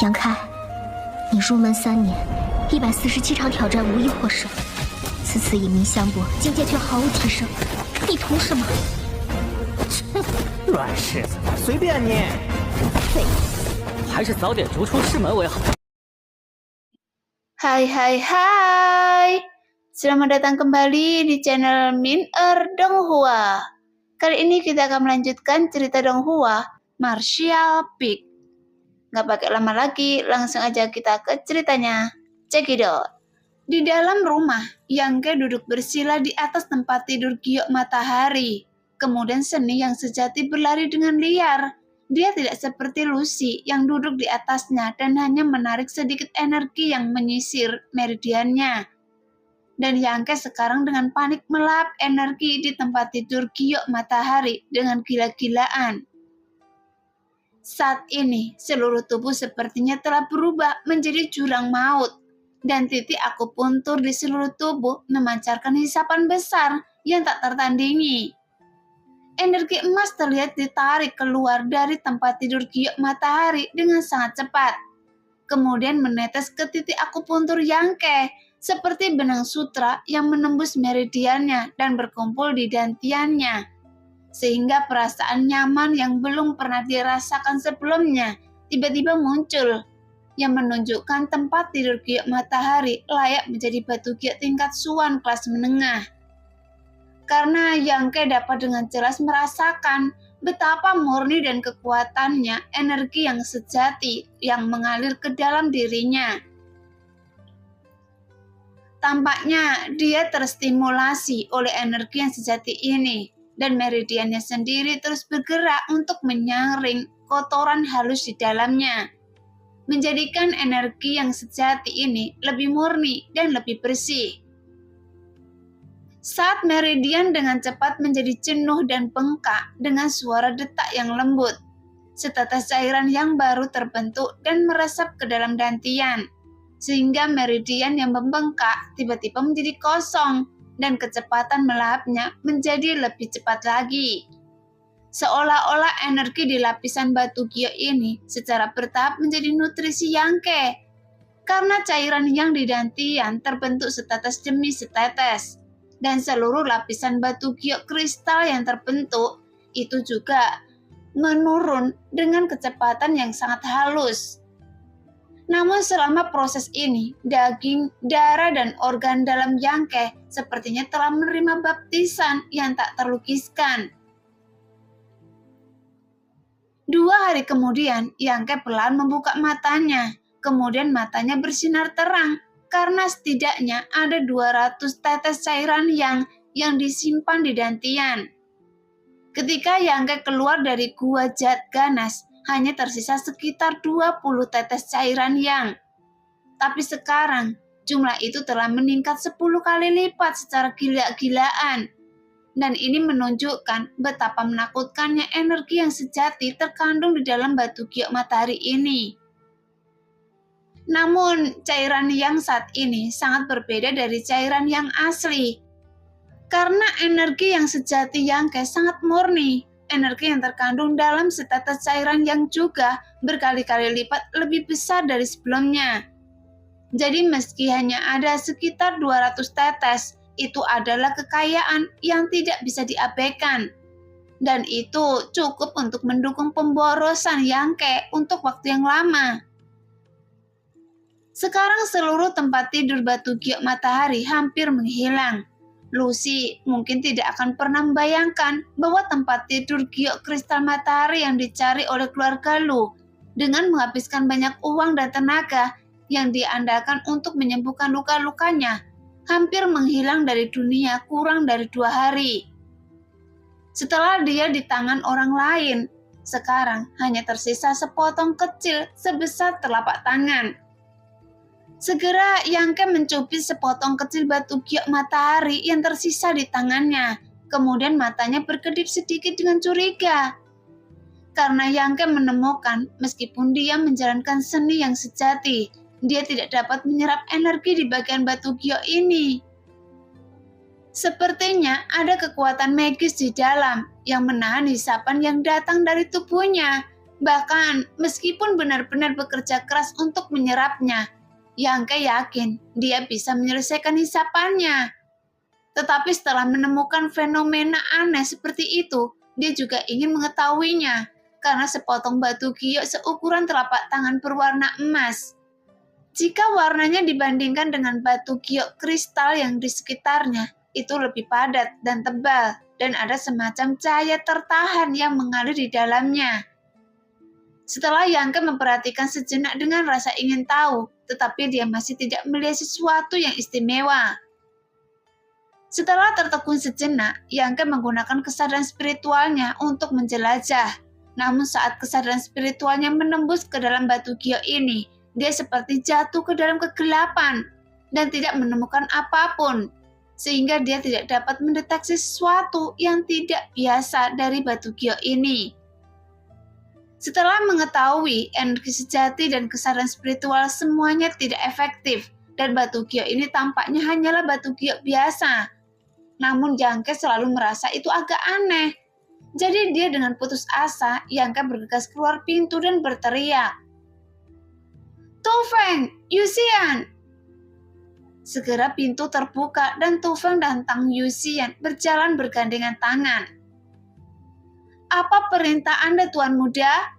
杨开，你入门3年，147场挑战无一获胜，此次以名相搏，境界却毫无提升，你图什么？乱柿子，随便你。废物，还是早点逐出师门为好。Hai, selamat datang kembali di channel Min-er Donghua. Kali ini kita akan melanjutkan cerita Donghua, Martial Peak. Gak pakai lama lagi, langsung aja kita ke ceritanya. Check it out. Di dalam rumah, Yang Ke duduk bersila di atas tempat tidur giok matahari. Kemudian seni yang sejati berlari dengan liar. Dia tidak seperti Lucy yang duduk di atasnya dan hanya menarik sedikit energi yang menyisir meridiannya. Dan Yang Ke sekarang dengan panik melap energi di tempat tidur giok matahari dengan gila-gilaan. Saat ini, seluruh tubuh sepertinya telah berubah menjadi jurang maut, dan titik akupuntur di seluruh tubuh memancarkan hisapan besar yang tak tertandingi. Energi emas terlihat ditarik keluar dari tempat tidur giok matahari dengan sangat cepat, kemudian menetes ke titik akupuntur Yang Ke, seperti benang sutra yang menembus meridiannya dan berkumpul di dantiannya. Sehingga perasaan nyaman yang belum pernah dirasakan sebelumnya tiba-tiba muncul, yang menunjukkan tempat tidur giok matahari layak menjadi batu giok tingkat Suan kelas menengah. Karena Yang Ke dapat dengan jelas merasakan betapa murni dan kekuatannya energi yang sejati yang mengalir ke dalam dirinya. Tampaknya dia terstimulasi oleh energi yang sejati ini, dan meridiannya sendiri terus bergerak untuk menyaring kotoran halus di dalamnya, menjadikan energi yang sejati ini lebih murni dan lebih bersih. Saat meridian dengan cepat menjadi jenuh dan bengkak dengan suara detak yang lembut, setetes cairan yang baru terbentuk dan meresap ke dalam dantian, sehingga meridian yang membengkak tiba-tiba menjadi kosong, dan kecepatan melahapnya menjadi lebih cepat lagi. Seolah-olah energi di lapisan batu giok ini secara bertahap menjadi nutrisi Yang Ke, karena cairan yang di dantian terbentuk setetes demi setetes, dan seluruh lapisan batu giok kristal yang terbentuk itu juga menurun dengan kecepatan yang sangat halus. Namun selama proses ini, daging, darah, dan organ dalam Yang Ke sepertinya telah menerima baptisan yang tak terlukiskan. 2 hari kemudian, Yang Ke pelan membuka matanya. Kemudian matanya bersinar terang, karena setidaknya ada 200 tetes cairan yang disimpan di dantian. Ketika Yang Ke keluar dari gua Zat Ganas, hanya tersisa sekitar 20 tetes cairan yang. Tapi sekarang, jumlah itu telah meningkat 10 kali lipat secara gila-gilaan. Dan ini menunjukkan betapa menakutkannya energi yang sejati terkandung di dalam batu giok matahari ini. Namun, cairan yang saat ini sangat berbeda dari cairan yang asli. Karena energi yang sejati Yang Ke sangat murni. Energi yang terkandung dalam setetes cairan yang juga berkali-kali lipat lebih besar dari sebelumnya. Jadi meski hanya ada sekitar 200 tetes, itu adalah kekayaan yang tidak bisa diabaikan. Dan itu cukup untuk mendukung pemborosan Yang Ke untuk waktu yang lama. Sekarang seluruh tempat tidur batu giok matahari hampir menghilang. Lucy mungkin tidak akan pernah membayangkan bahwa tempat tidur giok kristal matahari yang dicari oleh keluarga Lu dengan menghabiskan banyak uang dan tenaga yang diandalkan untuk menyembuhkan luka-lukanya hampir menghilang dari dunia kurang dari 2 hari. Setelah dia di tangan orang lain, sekarang hanya tersisa sepotong kecil sebesar telapak tangan. Segera Yang Ke mencubit sepotong kecil batu giok matahari yang tersisa di tangannya. Kemudian matanya berkedip sedikit dengan curiga. Karena Yang Ke menemukan meskipun dia menjalankan seni yang sejati, dia tidak dapat menyerap energi di bagian batu giok ini. Sepertinya ada kekuatan magis di dalam yang menahan hisapan yang datang dari tubuhnya, Bahkan meskipun benar-benar bekerja keras untuk menyerapnya, Yang Ke yakin dia bisa menyelesaikan hisapannya. Tetapi setelah menemukan fenomena aneh seperti itu, dia juga ingin mengetahuinya karena sepotong batu giok seukuran telapak tangan berwarna emas. Jika warnanya dibandingkan dengan batu giok kristal yang di sekitarnya, itu lebih padat dan tebal dan ada semacam cahaya tertahan yang mengalir di dalamnya. Setelah Yang Ke memperhatikan sejenak dengan rasa ingin tahu, tetapi dia masih tidak melihat sesuatu yang istimewa. Setelah tertegun sejenak, Yang Ke menggunakan kesadaran spiritualnya untuk menjelajah. Namun saat kesadaran spiritualnya menembus ke dalam batu giok ini, dia seperti jatuh ke dalam kegelapan dan tidak menemukan apapun, sehingga dia tidak dapat mendeteksi sesuatu yang tidak biasa dari batu giok ini. Setelah mengetahui energi sejati dan kesadaran spiritual semuanya tidak efektif dan batu giok ini tampaknya hanyalah batu giok biasa. Namun Yang Ke selalu merasa itu agak aneh. Jadi dia dengan putus asa, Yang Ke bergegas keluar pintu dan berteriak, Tu Feng, Yuxian! Segera pintu terbuka dan Tu Feng dan Tang Yuxian berjalan bergandengan tangan. Apa perintah Anda, Tuan Muda?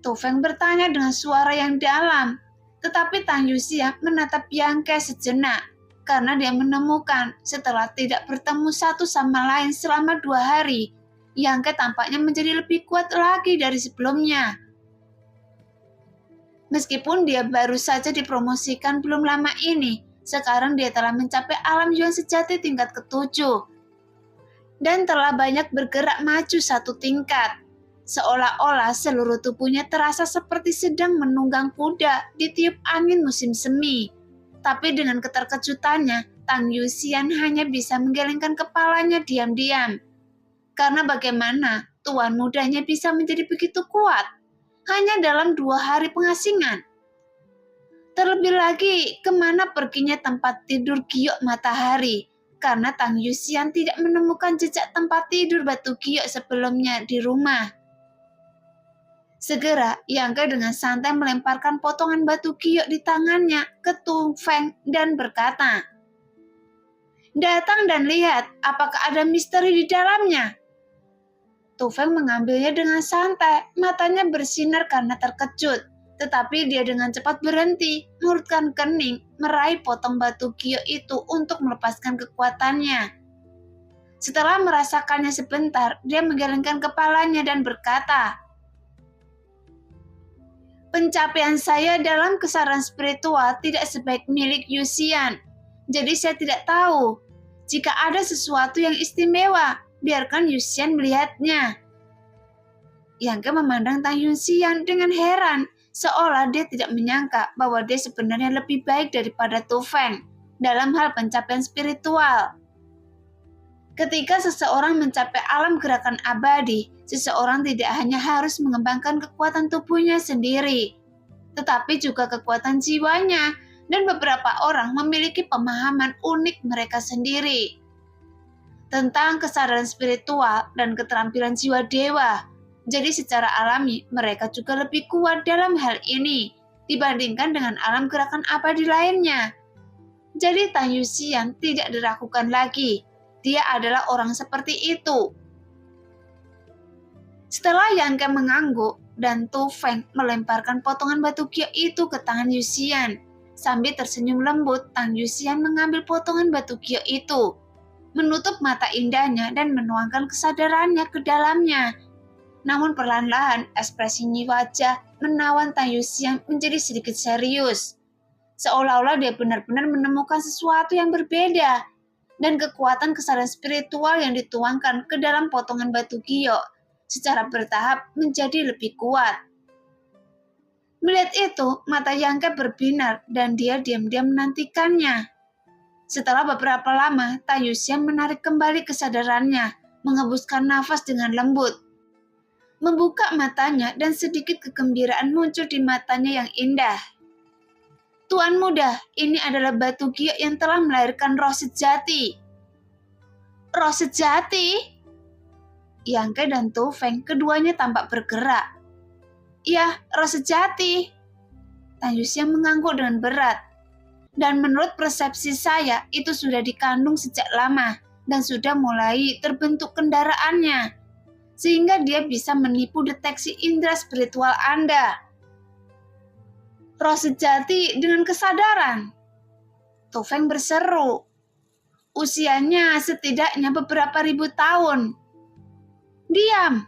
Tu Feng bertanya dengan suara yang dalam, tetapi Tang Yuxian menatap Yang Ke sejenak karena dia menemukan setelah tidak bertemu satu sama lain selama 2 hari, Yang Ke tampaknya menjadi lebih kuat lagi dari sebelumnya. Meskipun dia baru saja dipromosikan belum lama ini, sekarang dia telah mencapai alam Yuan sejati tingkat ke-7 dan telah banyak bergerak maju 1 tingkat. Seolah-olah seluruh tubuhnya terasa seperti sedang menunggang kuda di tiup angin musim semi. Tapi dengan keterkejutannya, Tang Yuxian hanya bisa menggelengkan kepalanya diam-diam. Karena bagaimana tuan mudanya bisa menjadi begitu kuat hanya dalam 2 hari pengasingan? Terlebih lagi, kemana perginya tempat tidur giok matahari? Karena Tang Yuxian tidak menemukan jejak tempat tidur batu giok sebelumnya di rumah. Segera, Yang Ke dengan santai melemparkan potongan batu giok di tangannya ke Tu Feng dan berkata, Datang dan lihat, apakah ada misteri di dalamnya? Tu Feng mengambilnya dengan santai, matanya bersinar karena terkejut. Tetapi dia dengan cepat berhenti, mengurutkan kening, meraih potong batu giok itu untuk melepaskan kekuatannya. Setelah merasakannya sebentar, dia menggelengkan kepalanya dan berkata, Pencapaian saya dalam kesadaran spiritual tidak sebaik milik Yuxian. Jadi saya tidak tahu. Jika ada sesuatu yang istimewa, biarkan Yuxian melihatnya. Yang Ke memandang Tang Yuxian dengan heran, seolah dia tidak menyangka bahwa dia sebenarnya lebih baik daripada Tu Feng dalam hal pencapaian spiritual. Ketika seseorang mencapai alam gerakan abadi, seseorang tidak hanya harus mengembangkan kekuatan tubuhnya sendiri, tetapi juga kekuatan jiwanya, dan beberapa orang memiliki pemahaman unik mereka sendiri tentang kesadaran spiritual dan keterampilan jiwa dewa. Jadi secara alami, mereka juga lebih kuat dalam hal ini dibandingkan dengan alam gerakan abadi lainnya. Jadi Tang Yuxian tidak diragukan lagi. Dia adalah orang seperti itu. Setelah Yang Ke mengangguk dan Tu Feng melemparkan potongan batu giok itu ke tangan Yuxian, sambil tersenyum lembut, Tang Yuxian mengambil potongan batu giok itu, menutup mata indahnya dan menuangkan kesadarannya ke dalamnya. Namun perlahan-lahan ekspresinya wajah menawan Tang Yuxian menjadi sedikit serius, seolah-olah dia benar-benar menemukan sesuatu yang berbeda. Dan kekuatan kesadaran spiritual yang dituangkan ke dalam potongan batu giok secara bertahap menjadi lebih kuat. Melihat itu, mata Yang Ke berbinar dan dia diam-diam menantikannya. Setelah beberapa lama, Tang Yuxian menarik kembali kesadarannya, menghembuskan nafas dengan lembut, membuka matanya dan sedikit kegembiraan muncul di matanya yang indah. Tuan muda, ini adalah batu giok yang telah melahirkan roh sejati. Roh sejati? Yang Ke dan Tu Feng keduanya tampak bergerak. Ya, roh sejati. Tang Yuxian mengangguk dengan berat. Dan menurut persepsi saya, itu sudah dikandung sejak lama dan sudah mulai terbentuk kendaraannya. Sehingga dia bisa menipu deteksi indera spiritual Anda. Roh sejati dengan kesadaran. Tu Feng berseru. Usianya setidaknya beberapa ribu tahun. Diam.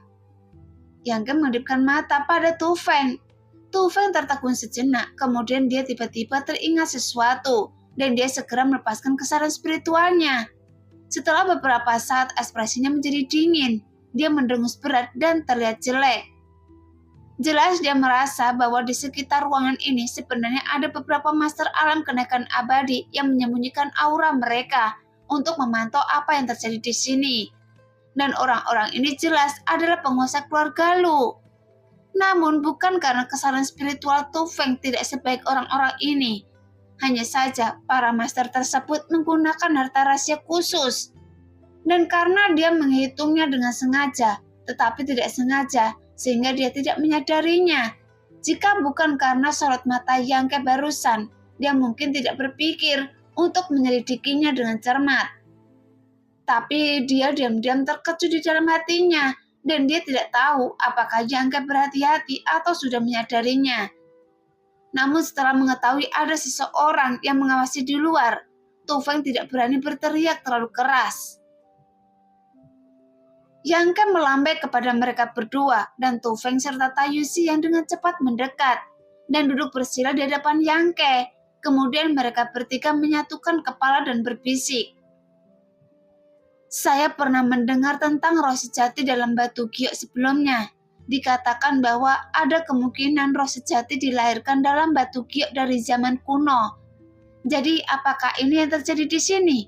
Yang Ke mengedipkan mata pada Tu Feng. Tu Feng tertegun sejenak, kemudian dia tiba-tiba teringat sesuatu, dan dia segera melepaskan kesadaran spiritualnya. Setelah beberapa saat ekspresinya menjadi dingin, dia mendengus berat dan terlihat jelek. Jelas dia merasa bahwa di sekitar ruangan ini sebenarnya ada beberapa master alam kenaikan abadi yang menyembunyikan aura mereka untuk memantau apa yang terjadi di sini. Dan orang-orang ini jelas adalah penguasa keluarga Lu. Namun bukan karena kesalahan spiritual Tu Feng tidak sebaik orang-orang ini. Hanya saja para master tersebut menggunakan harta rahasia khusus. Dan karena dia menghitungnya dengan sengaja, tetapi tidak sengaja, sehingga dia tidak menyadarinya. Jika bukan karena sorot mata Yang Ke barusan, dia mungkin tidak berpikir untuk menyelidikinya dengan cermat. Tapi dia diam-diam terkejut di dalam hatinya, dan dia tidak tahu apakah Yang Ke berhati-hati atau sudah menyadarinya. Namun setelah mengetahui ada seseorang yang mengawasi di luar, Tu Feng tidak berani berteriak terlalu keras. Yang Ke melambai kepada mereka berdua, dan Tu Feng serta Taiyushi yang dengan cepat mendekat dan duduk bersila di hadapan Yang Ke. Kemudian mereka bertiga menyatukan kepala dan berbisik. Saya pernah mendengar tentang roh sejati dalam batu giok sebelumnya. Dikatakan bahwa ada kemungkinan roh sejati dilahirkan dalam batu giok dari zaman kuno. Jadi apakah ini yang terjadi di sini?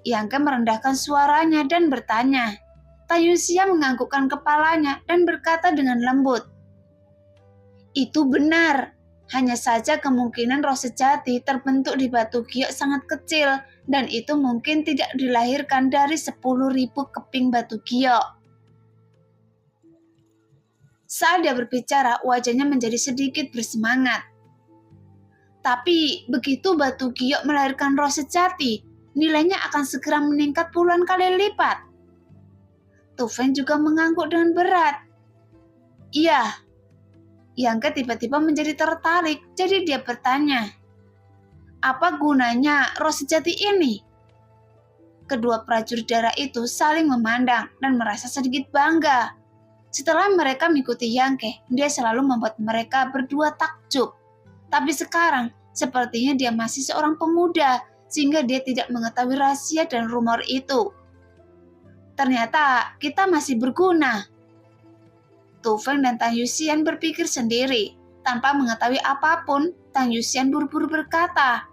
Yang Ke merendahkan suaranya dan bertanya. Taiyushi menganggukkan kepalanya dan berkata dengan lembut. Itu benar. Hanya saja kemungkinan roh sejati terbentuk di batu giok sangat kecil dan itu mungkin tidak dilahirkan dari 10.000 keping batu giok. Saat dia berbicara, wajahnya menjadi sedikit bersemangat. Tapi begitu batu giok melahirkan roh sejati, nilainya akan segera meningkat puluhan kali lipat. Tu Feng juga mengangguk dengan berat. Iya. Yang Ke tiba-tiba menjadi tertarik, jadi dia bertanya, apa gunanya roh sejati ini? Kedua prajurit darah itu saling memandang dan merasa sedikit bangga. Setelah mereka mengikuti Yang Ke, dia selalu membuat mereka berdua takjub. Tapi sekarang, sepertinya dia masih seorang pemuda, sehingga dia tidak mengetahui rahasia dan rumor itu. Ternyata kita masih berguna. Tu Feng dan Tang Yuxian berpikir sendiri. Tanpa mengetahui apapun, Tang Yuxian buru-buru berkata,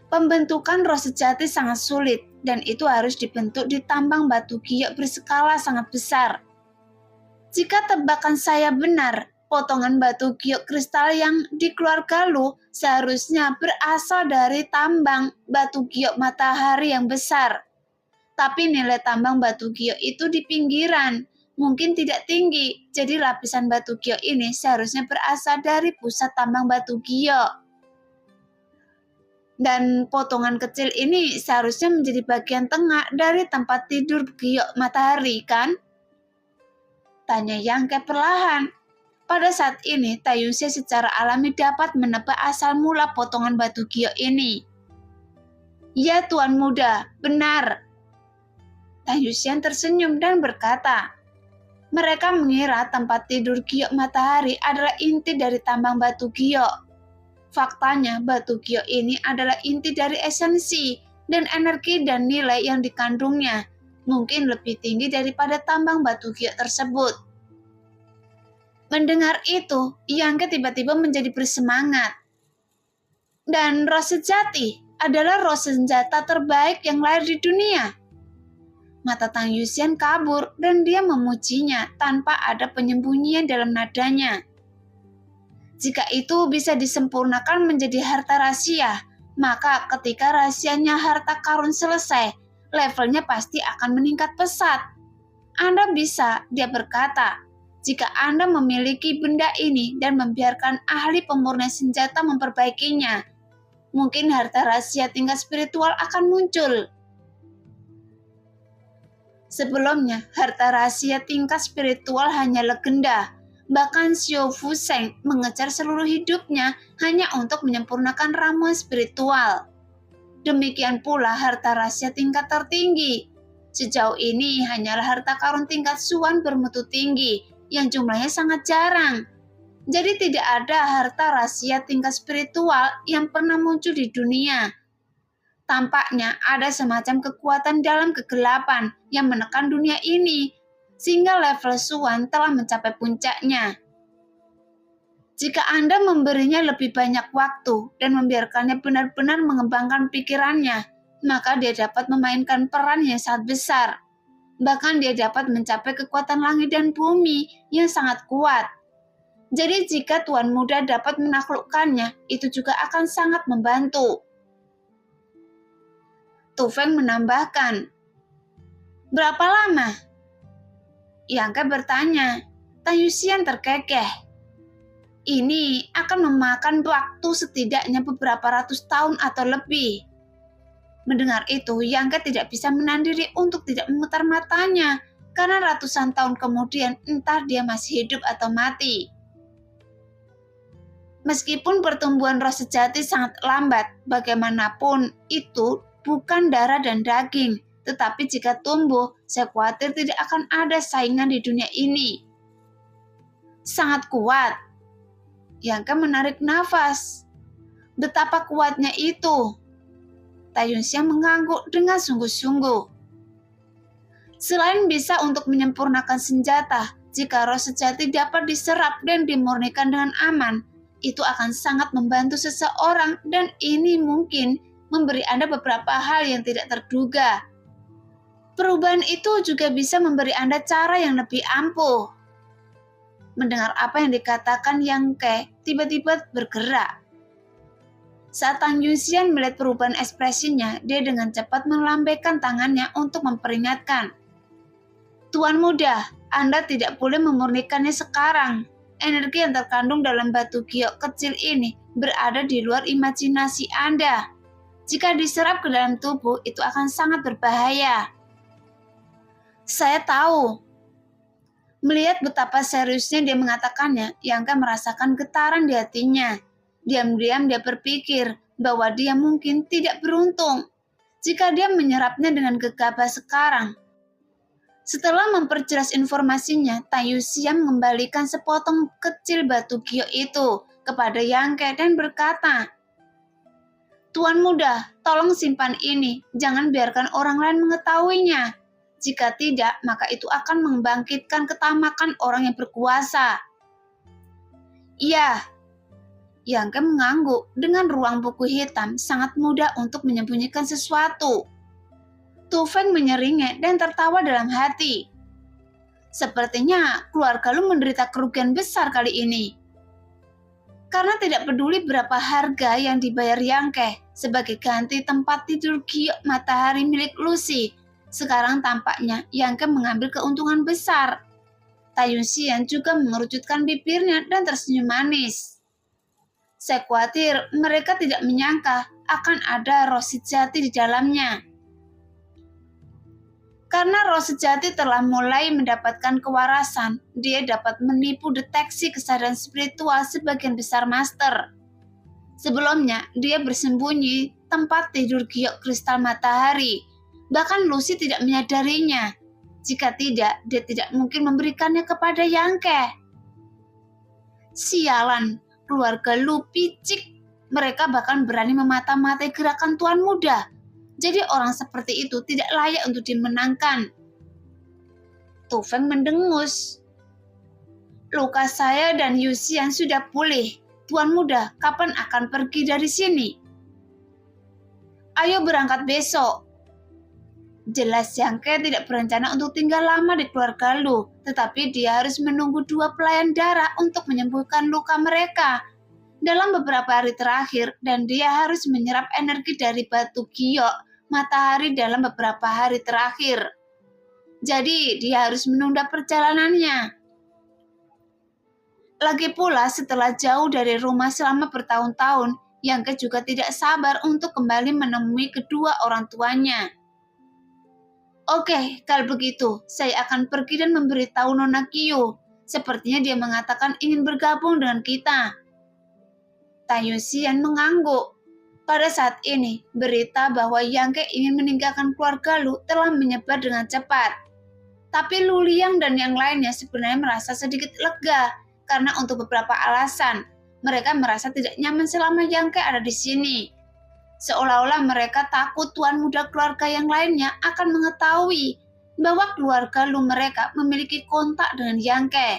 pembentukan roh sejati sangat sulit, dan itu harus dibentuk di tambang batu giok berskala sangat besar. Jika tebakan saya benar, potongan batu giok kristal yang di keluarga Lu seharusnya berasal dari tambang batu giok matahari yang besar. Tapi nilai tambang batu giok itu di pinggiran, mungkin tidak tinggi, jadi lapisan batu giok ini seharusnya berasal dari pusat tambang batu giok. Dan potongan kecil ini seharusnya menjadi bagian tengah dari tempat tidur giok matahari, kan? Tanya Yang Ke perlahan. Pada saat ini, Taiyushi secara alami dapat menebak asal mula potongan batu giok ini. Ya Tuan Muda, benar. Taiyushi tersenyum dan berkata, mereka mengira tempat tidur giok matahari adalah inti dari tambang batu giok. Faktanya, batu giok ini adalah inti dari esensi dan energi dan nilai yang dikandungnya, mungkin lebih tinggi daripada tambang batu giok tersebut. Mendengar itu, Yang Ke tiba-tiba menjadi bersemangat. Dan roh sejati adalah roh senjata terbaik yang lahir di dunia. Mata Tang Yuxian kabur dan dia memujinya tanpa ada penyembunyian dalam nadanya. Jika itu bisa disempurnakan menjadi harta rahasia, maka ketika rahasianya harta karun selesai, levelnya pasti akan meningkat pesat. Anda bisa, dia berkata, Jika Anda memiliki benda ini dan membiarkan ahli pemurni senjata memperbaikinya, mungkin harta rahasia tingkat spiritual akan muncul. Sebelumnya, harta rahasia tingkat spiritual hanya legenda. Bahkan Xiao Fusheng mengejar seluruh hidupnya hanya untuk menyempurnakan ramuan spiritual. Demikian pula harta rahasia tingkat tertinggi. Sejauh ini hanyalah harta karun tingkat Suan bermutu tinggi yang jumlahnya sangat jarang. Jadi tidak ada harta rahasia tingkat spiritual yang pernah muncul di dunia. Tampaknya ada semacam kekuatan dalam kegelapan yang menekan dunia ini, sehingga level Suan telah mencapai puncaknya. Jika Anda memberinya lebih banyak waktu dan membiarkannya benar-benar mengembangkan pikirannya, maka dia dapat memainkan peran yang sangat besar. Bahkan dia dapat mencapai kekuatan langit dan bumi yang sangat kuat. Jadi jika Tuan Muda dapat menaklukkannya, itu juga akan sangat membantu. Tu Feng menambahkan, "Berapa lama?" Yang Ke bertanya. Tan Yuxian terkekeh. "Ini akan memakan waktu setidaknya beberapa ratus tahun atau lebih." Mendengar itu, Yang Ke tidak bisa menahan diri untuk tidak memutar matanya, karena ratusan tahun kemudian entah dia masih hidup atau mati. Meskipun pertumbuhan roh sejati sangat lambat, bagaimanapun itu bukan darah dan daging, tetapi jika tumbuh, saya khawatir tidak akan ada saingan di dunia ini. Sangat kuat. Yang Ke menarik nafas. Betapa kuatnya itu? Tai Yunxiang mengangguk dengan sungguh-sungguh. Selain bisa untuk menyempurnakan senjata, jika roh sejati dapat diserap dan dimurnikan dengan aman, itu akan sangat membantu seseorang dan ini mungkin memberi Anda beberapa hal yang tidak terduga. Perubahan itu juga bisa memberi Anda cara yang lebih ampuh. Mendengar apa yang dikatakan Yang Ke, tiba-tiba bergerak. Saat Tan Yuxian melihat perubahan ekspresinya, dia dengan cepat melambaikan tangannya untuk memperingatkan. "Tuan Muda, Anda tidak boleh memurnikannya sekarang. Energi yang terkandung dalam batu giok kecil ini berada di luar imajinasi Anda. Jika diserap ke dalam tubuh, itu akan sangat berbahaya." "Saya tahu." Melihat betapa seriusnya dia mengatakannya, Yang Ke merasakan getaran di hatinya. Diam-diam dia berpikir bahwa dia mungkin tidak beruntung jika dia menyerapnya dengan gegabah sekarang. Setelah memperjelas informasinya, Tan Yuxian mengembalikan sepotong kecil batu giok itu kepada Yang Ke dan berkata, "Tuan Muda, tolong simpan ini, jangan biarkan orang lain mengetahuinya. Jika tidak, maka itu akan membangkitkan ketamakan orang yang berkuasa." "Iya." Yang Ke mengangguk. Dengan ruang buku hitam sangat mudah untuk menyembunyikan sesuatu. Tu Feng menyeringai dan tertawa dalam hati. "Sepertinya keluarga lu menderita kerugian besar kali ini." Karena tidak peduli berapa harga yang dibayar Yang Ke sebagai ganti tempat tidur giok matahari milik Lucy, sekarang tampaknya Yang Ke mengambil keuntungan besar. Tai Yunxian juga mengerucutkan bibirnya dan tersenyum manis. "Saya khawatir mereka tidak menyangka akan ada roh sejati di dalamnya." Karena roh sejati telah mulai mendapatkan kewarasan, dia dapat menipu deteksi kesadaran spiritual sebagian besar master. Sebelumnya, dia bersembunyi tempat tidur giok kristal matahari. Bahkan Lucy tidak menyadarinya. Jika tidak, dia tidak mungkin memberikannya kepada Yang Ke. Sialan, keluarga Lu picik. Mereka bahkan berani memata-matai gerakan Tuan Muda. Jadi orang seperti itu tidak layak untuk dimenangkan. Tu Feng mendengus. "Luka saya dan Yuxian sudah pulih. Tuan Muda, kapan akan pergi dari sini?" "Ayo berangkat besok." Jelas Yang Ke tidak berencana untuk tinggal lama di keluarga Lu, tetapi dia harus menunggu 2 pelayan darah untuk menyembuhkan luka mereka dalam beberapa hari terakhir, dan dia harus menyerap energi dari batu giok matahari dalam beberapa hari terakhir. Jadi dia harus menunda perjalanannya. Lagi pula setelah jauh dari rumah selama bertahun-tahun, Yang Ke juga tidak sabar untuk kembali menemui kedua orang tuanya. Oke, kalau begitu, saya akan pergi dan memberitahu Nona Kyo. Sepertinya dia mengatakan ingin bergabung dengan kita. Tayu Xian mengangguk. Pada saat ini, berita bahwa Yang Ke ingin meninggalkan keluarga Lu telah menyebar dengan cepat. Tapi Lu Liang dan yang lainnya sebenarnya merasa sedikit lega, karena untuk beberapa alasan, mereka merasa tidak nyaman selama Yang Ke ada di sini. Seolah-olah mereka takut tuan muda keluarga yang lainnya akan mengetahui bahwa keluarga Lu mereka memiliki kontak dengan Yang Ke.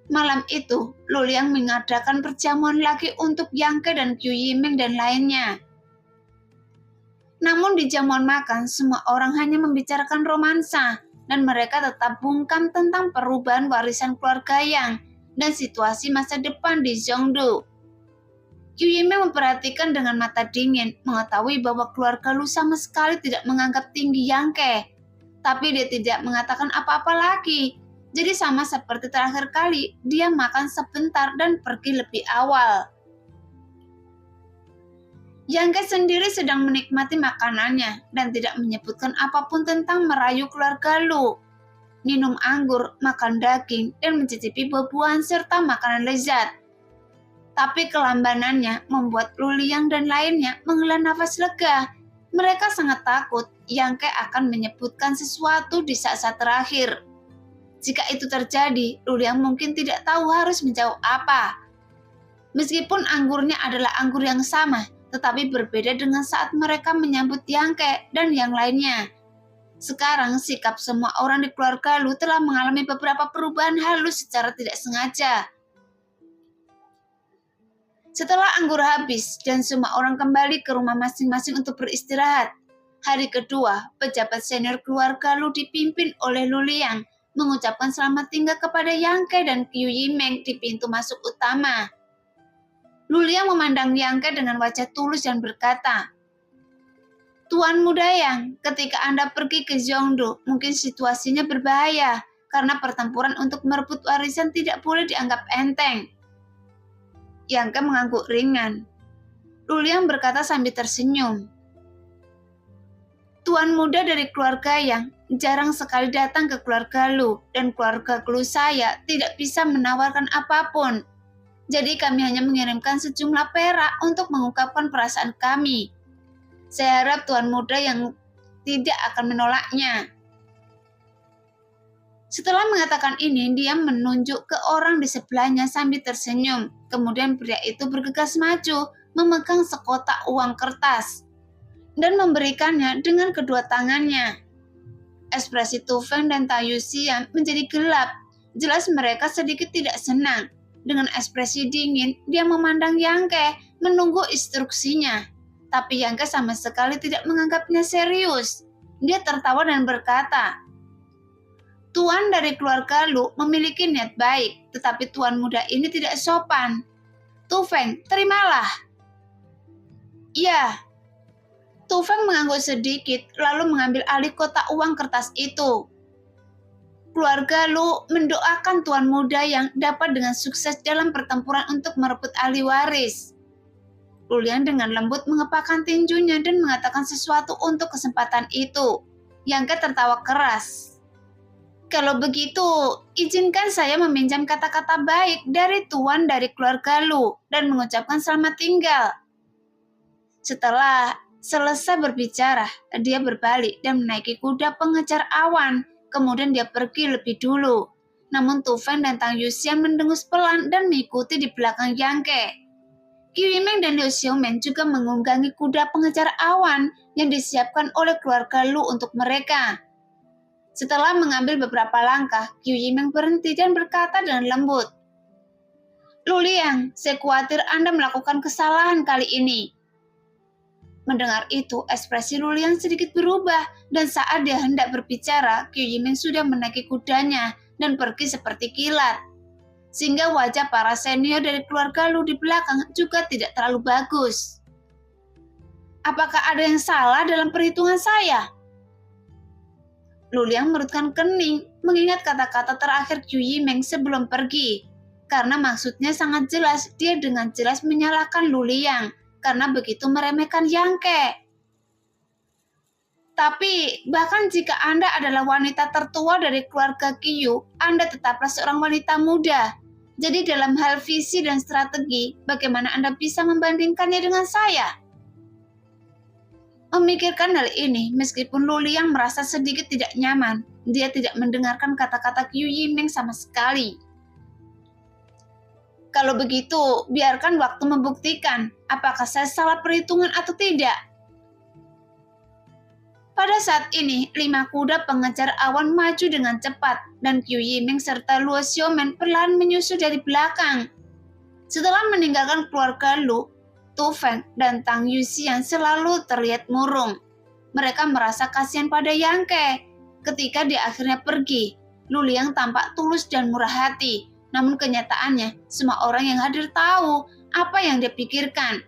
Malam itu, Lu Liang mengadakan perjamuan lagi untuk Yang Ke dan Qiu Yimeng dan lainnya. Namun di jamuan makan, semua orang hanya membicarakan romansa, dan mereka tetap bungkam tentang perubahan warisan keluarga Yang dan situasi masa depan di Zhongdu. Qiu Yimeng memperhatikan dengan mata dingin, mengetahui bahwa keluarga Lu sama sekali tidak menganggap tinggi Yang Ke. Tapi dia tidak mengatakan apa-apa lagi. Jadi sama seperti terakhir kali, dia makan sebentar dan pergi lebih awal. Yang Ke sendiri sedang menikmati makanannya dan tidak menyebutkan apapun tentang merayu keluarga Lu. Minum anggur, makan daging, dan mencicipi buah-buahan serta makanan lezat. Tapi kelambanannya membuat Lu Liang dan lainnya menghela nafas lega. Mereka sangat takut Yang Ke akan menyebutkan sesuatu di saat-saat terakhir. Jika itu terjadi, Lu Liang mungkin tidak tahu harus menjawab apa. Meskipun anggurnya adalah anggur yang sama, tetapi berbeda dengan saat mereka menyambut Yang Ke dan yang lainnya. Sekarang sikap semua orang di keluarga Lu telah mengalami beberapa perubahan halus secara tidak sengaja. Setelah anggur habis dan semua orang kembali ke rumah masing-masing untuk beristirahat, hari kedua, pejabat senior keluarga Lu dipimpin oleh Lu Liang mengucapkan selamat tinggal kepada Yang Ke dan Qiu Yimeng di pintu masuk utama. Lu Liang memandang Yang Ke dengan wajah tulus dan berkata, "Tuan muda Yang, ketika Anda pergi ke Zhongdu, mungkin situasinya berbahaya karena pertempuran untuk merebut warisan tidak boleh dianggap enteng." Yang Ke mengangguk ringan. Lu Liang berkata sambil tersenyum, "Tuan muda dari keluarga Yang jarang sekali datang ke keluarga Lu, dan keluarga Lu saya tidak bisa menawarkan apapun. Jadi kami hanya mengirimkan sejumlah perak untuk mengungkapkan perasaan kami. Saya harap tuan muda yang tidak akan menolaknya." Setelah mengatakan ini, dia menunjuk ke orang di sebelahnya sambil tersenyum. Kemudian pria itu bergegas maju, memegang sekotak uang kertas, dan memberikannya dengan kedua tangannya. Ekspresi Tu Feng dan Tayu Xian menjadi gelap. Jelas mereka sedikit tidak senang. Dengan ekspresi dingin, dia memandang Yang Ke, menunggu instruksinya. Tapi Yang Ke sama sekali tidak menganggapnya serius. Dia tertawa dan berkata, "Tuan dari keluarga Lu memiliki niat baik, tetapi tuan muda ini tidak sopan. Tu Feng, terimalah." "Ya." Tu Feng mengangguk sedikit, lalu mengambil alih kotak uang kertas itu. "Keluarga Lu mendoakan tuan muda Yang dapat dengan sukses dalam pertempuran untuk merebut ahli waris." Lu Liang dengan lembut mengepakkan tinjunya dan mengatakan sesuatu untuk kesempatan itu. Yang Ke tertawa keras. "Kalau begitu, izinkan saya meminjam kata-kata baik dari tuan dari keluarga Lu dan mengucapkan selamat tinggal." Setelah selesai berbicara, dia berbalik dan menaiki kuda pengejar awan. Kemudian dia pergi lebih dulu. Namun Tu Feng dan Tang Yuxian mendengus pelan dan mengikuti di belakang Yang Ke. Qiu Yimeng dan Liu Xiaomen juga mengunggangi kuda pengejar awan yang disiapkan oleh keluarga Lu untuk mereka. Setelah mengambil beberapa langkah, Qiu Yimeng berhenti dan berkata dengan lembut, "Lu Liang, saya khawatir Anda melakukan kesalahan kali ini." Mendengar itu, ekspresi Lu Liang sedikit berubah, dan saat dia hendak berbicara, Qiu Yimeng sudah menaiki kudanya dan pergi seperti kilat. Sehingga wajah para senior dari keluarga Lu di belakang juga tidak terlalu bagus. "Apakah ada yang salah dalam perhitungan saya?" Lu Liang merutkan kening, mengingat kata-kata terakhir Qiu Yimeng sebelum pergi. Karena maksudnya sangat jelas, dia dengan jelas menyalahkan Lu Liang karena begitu meremehkan Yang Ke. Tapi bahkan jika Anda adalah wanita tertua dari keluarga Qiu, Anda tetaplah seorang wanita muda. Jadi dalam hal visi dan strategi, bagaimana Anda bisa membandingkannya dengan saya? Memikirkan hal ini, meskipun Lu Liang merasa sedikit tidak nyaman, dia tidak mendengarkan kata-kata Qiu Yimeng sama sekali. Kalau begitu, biarkan waktu membuktikan apakah saya salah perhitungan atau tidak. Pada saat ini, 5 kuda pengejar awan maju dengan cepat, dan Qiu Yimeng serta Luo Xiaomen perlahan menyusul dari belakang. Setelah meninggalkan keluarga Lu, Tu Feng dan Tang Yuxian selalu terlihat murung. Mereka merasa kasihan pada Yang Ke. Ketika dia akhirnya pergi, Lu Liang tampak tulus dan murah hati. Namun kenyataannya, semua orang yang hadir tahu apa yang dia pikirkan.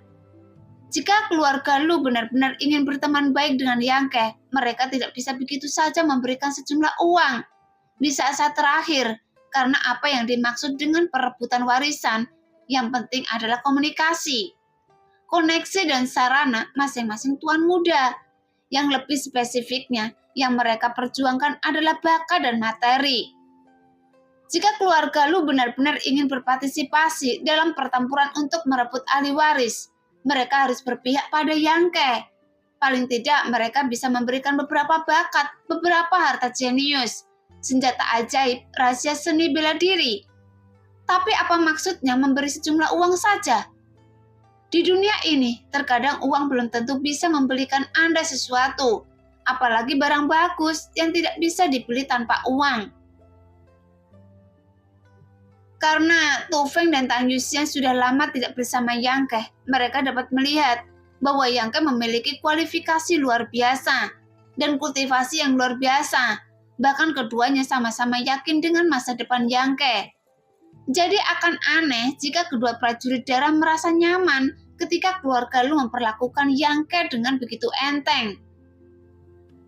Jika keluarga Lu benar-benar ingin berteman baik dengan Yang Ke, mereka tidak bisa begitu saja memberikan sejumlah uang di saat-saat terakhir, karena apa yang dimaksud dengan perebutan warisan, yang penting adalah komunikasi, koneksi dan sarana masing-masing tuan muda. Yang lebih spesifiknya, yang mereka perjuangkan adalah bakat dan materi. Jika keluarga Lu benar-benar ingin berpartisipasi dalam pertempuran untuk merebut ahli waris, mereka harus berpihak pada Yang Ke. Paling tidak mereka bisa memberikan beberapa bakat, beberapa harta jenius, senjata ajaib, rahasia seni bela diri. Tapi apa maksudnya memberi sejumlah uang saja? Di dunia ini, terkadang uang belum tentu bisa membelikan Anda sesuatu, apalagi barang bagus yang tidak bisa dibeli tanpa uang. Karena Tu Feng dan Tang Yuxian sudah lama tidak bersama Yang Ke, mereka dapat melihat bahwa Yang Ke memiliki kualifikasi luar biasa dan kultivasi yang luar biasa. Bahkan keduanya sama-sama yakin dengan masa depan Yang Ke. Jadi akan aneh jika kedua prajurit darah merasa nyaman ketika keluarga Lu memperlakukan Yang Ke dengan begitu enteng.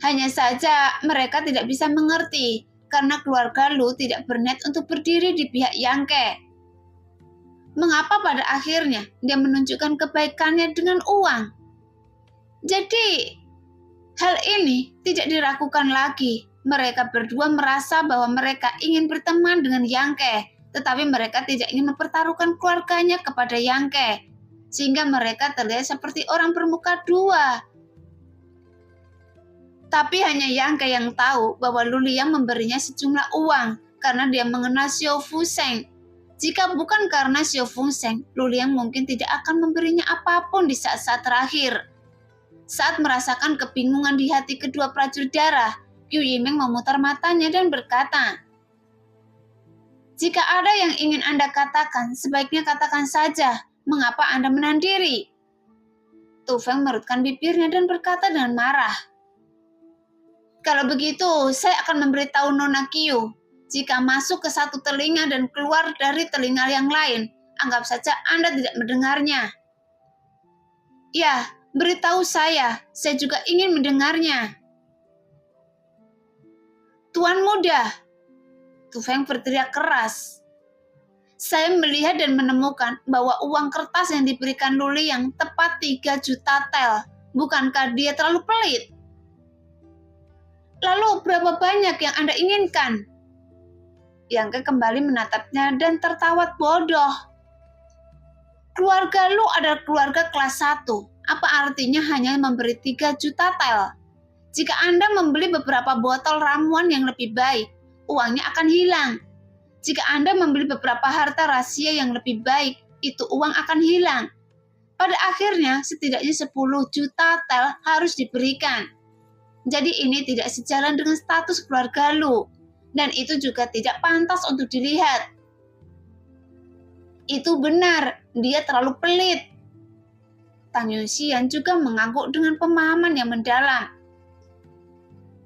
Hanya saja mereka tidak bisa mengerti karena keluarga Lu tidak berniat untuk berdiri di pihak Yang Ke. Mengapa pada akhirnya dia menunjukkan kebaikannya dengan uang? Jadi, hal ini tidak diragukan lagi. Mereka berdua merasa bahwa mereka ingin berteman dengan Yang Ke, tetapi mereka tidak ingin mempertaruhkan keluarganya kepada Yang Ke, sehingga mereka terlihat seperti orang bermuka dua. Tapi hanya Yang Ke yang tahu bahwa Lu Liang memberinya sejumlah uang karena dia mengenal Xiao Fusheng. Jika bukan karena Xiao Fusheng, Lu Liang mungkin tidak akan memberinya apapun di saat-saat terakhir. Saat merasakan kebingungan di hati kedua prajurit darah, Qiu Yimeng memutar matanya dan berkata, "Jika ada yang ingin Anda katakan, sebaiknya katakan saja. Mengapa Anda menahan diri?" Tu Feng merutkan bibirnya dan berkata dengan marah, "Kalau begitu, saya akan memberitahu Nona Qiu. Jika masuk ke satu telinga dan keluar dari telinga yang lain, anggap saja Anda tidak mendengarnya." "Ya, beritahu saya juga ingin mendengarnya." "Tuan muda," Tu Feng berteriak keras, "saya melihat dan menemukan bahwa uang kertas yang diberikan Lu Liang tepat 3 juta tel. Bukankah dia terlalu pelit? Lalu berapa banyak yang Anda inginkan?" Yang Ke kembali menatapnya dan tertawa bodoh. "Keluarga Lu adalah keluarga kelas 1. Apa artinya hanya memberi 3 juta tel? Jika Anda membeli beberapa botol ramuan yang lebih baik, uangnya akan hilang. Jika Anda membeli beberapa harta rahasia yang lebih baik, itu uang akan hilang. Pada akhirnya, setidaknya 10 juta tel harus diberikan. Jadi ini tidak sejalan dengan status keluarga Lu, dan itu juga tidak pantas untuk dilihat." "Itu benar, dia terlalu pelit." Tang Yuxian juga mengangguk dengan pemahaman yang mendalam.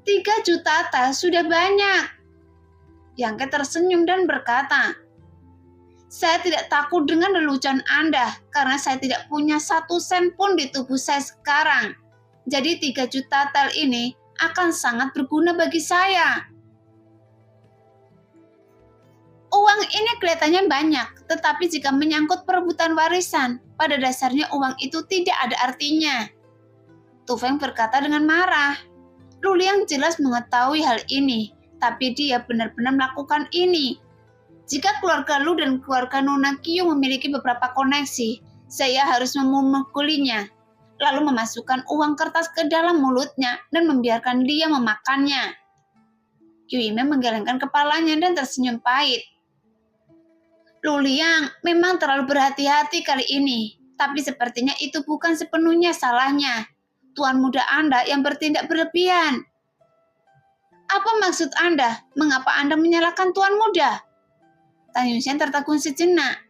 3 juta tel sudah banyak. Yang Ke tersenyum dan berkata, "Saya tidak takut dengan lelucon Anda, karena saya tidak punya 1 sen pun di tubuh saya sekarang. Jadi 3 juta tel ini akan sangat berguna bagi saya." "Uang Uang ini kelihatannya banyak, tetapi jika menyangkut perebutan warisan, pada dasarnya uang itu tidak ada artinya. Tu Feng berkata dengan marah. Lu Liang jelas mengetahui hal ini, tapi dia benar-benar melakukan ini. Jika keluarga Lu dan keluarga Nona Qiu memiliki beberapa koneksi, saya harus memukulinya, lalu memasukkan uang kertas ke dalam mulutnya dan membiarkan dia memakannya. Qiu Yimeng menggelengkan kepalanya dan tersenyum pahit. Lu Liang memang terlalu berhati-hati kali ini, tapi sepertinya itu bukan sepenuhnya salahnya. Tuan muda Anda yang bertindak berlebihan. Apa maksud Anda? Mengapa Anda menyalahkan Tuan muda? Tang Yuxian tertegun sejenak.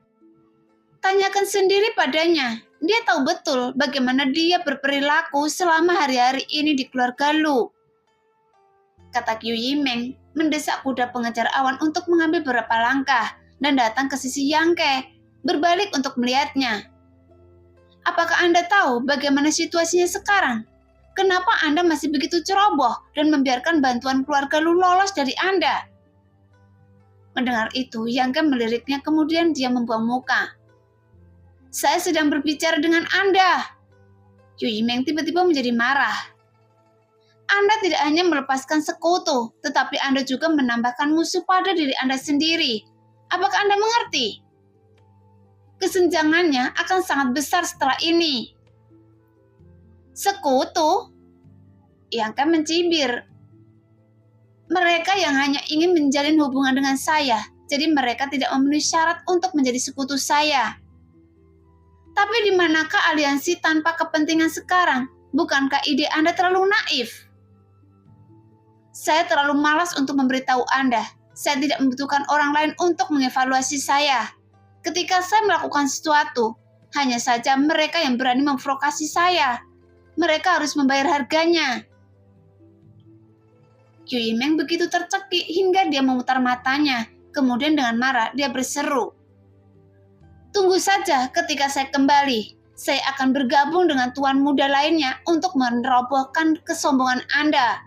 Tanyakan sendiri padanya. Dia tahu betul bagaimana dia berperilaku selama hari-hari ini di keluarga Lu. Kata Qiu Yimeng, mendesak kuda pengejar awan untuk mengambil beberapa langkah dan datang ke sisi Yang Ke, berbalik untuk melihatnya. Apakah Anda tahu bagaimana situasinya sekarang? Kenapa Anda masih begitu ceroboh dan membiarkan bantuan keluarga Lu lolos dari Anda? Mendengar itu, Yang Ke meliriknya kemudian dia membuang muka. Saya sedang berbicara dengan Anda. Qiu Yimeng tiba-tiba menjadi marah. Anda tidak hanya melepaskan sekutu, tetapi Anda juga menambahkan musuh pada diri Anda sendiri. Apakah Anda mengerti? Kesenjangannya akan sangat besar setelah ini. Sekutu? Yang Ke mencibir. Mereka yang hanya ingin menjalin hubungan dengan saya, jadi mereka tidak memenuhi syarat untuk menjadi sekutu saya. Tapi di manakah aliansi tanpa kepentingan sekarang? Bukankah ide Anda terlalu naif? Saya terlalu malas untuk memberitahu Anda. Saya tidak membutuhkan orang lain untuk mengevaluasi saya. Ketika saya melakukan sesuatu, hanya saja mereka yang berani memprovokasi saya. Mereka harus membayar harganya. Qiu Yimeng begitu tercekik hingga dia memutar matanya. Kemudian dengan marah dia berseru. Tunggu saja ketika saya kembali. Saya akan bergabung dengan tuan muda lainnya untuk merobohkan kesombongan Anda.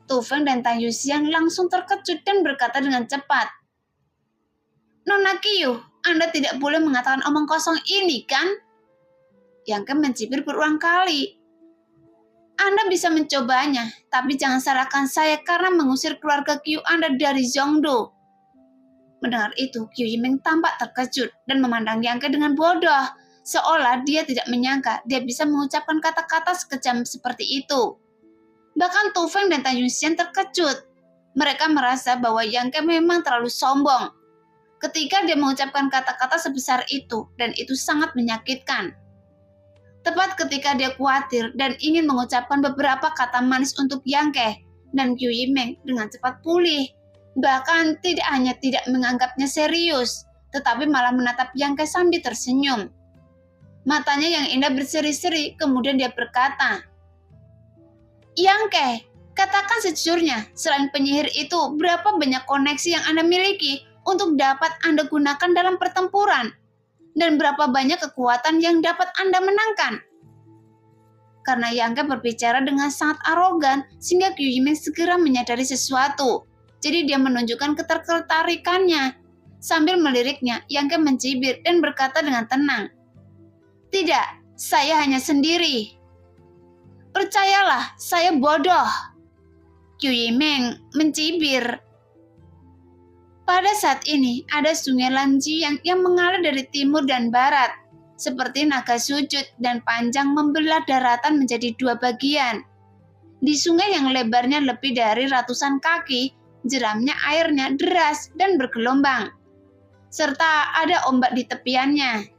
Tu Feng dan Tang Yuxian langsung terkejut dan berkata dengan cepat. Nona Qiu, Anda tidak boleh mengatakan omong kosong ini, kan? Yang Ke mencibir berulang kali. Anda bisa mencobanya, tapi jangan salahkan saya karena mengusir keluarga Qiu Anda dari Zhongdu. Mendengar itu, Qiu Yimeng tampak terkejut dan memandang Yang Ke dengan bodoh, seolah dia tidak menyangka dia bisa mengucapkan kata-kata sekejam seperti itu. Bahkan Tu Feng dan Tang Yuxian terkejut. Mereka merasa bahwa Yang Ke memang terlalu sombong ketika dia mengucapkan kata-kata sebesar itu, dan itu sangat menyakitkan. Tepat ketika dia khawatir dan ingin mengucapkan beberapa kata manis untuk Yang Ke, dan Qiu Yimeng dengan cepat pulih. Bahkan tidak hanya tidak menganggapnya serius, tetapi malah menatap Yang Ke sambil tersenyum. Matanya yang indah berseri-seri, kemudian dia berkata, Yang Ke, katakan sejujurnya, selain penyihir itu, berapa banyak koneksi yang Anda miliki untuk dapat Anda gunakan dalam pertempuran? Dan berapa banyak kekuatan yang dapat Anda menangkan? Karena Yang Ke berbicara dengan sangat arogan, sehingga Qiu Yimeng segera menyadari sesuatu. Jadi dia menunjukkan ketertarikannya. Sambil meliriknya, Yang Ke mencibir dan berkata dengan tenang, Tidak, saya hanya sendiri. Percayalah, saya bodoh. Qiu Yimeng mencibir. Pada saat ini, ada sungai Lanjiang yang mengalir dari timur dan barat, seperti naga sujud dan panjang membelah daratan menjadi dua bagian. Di sungai yang lebarnya lebih dari ratusan kaki, jeramnya airnya deras dan bergelombang, serta ada ombak di tepiannya.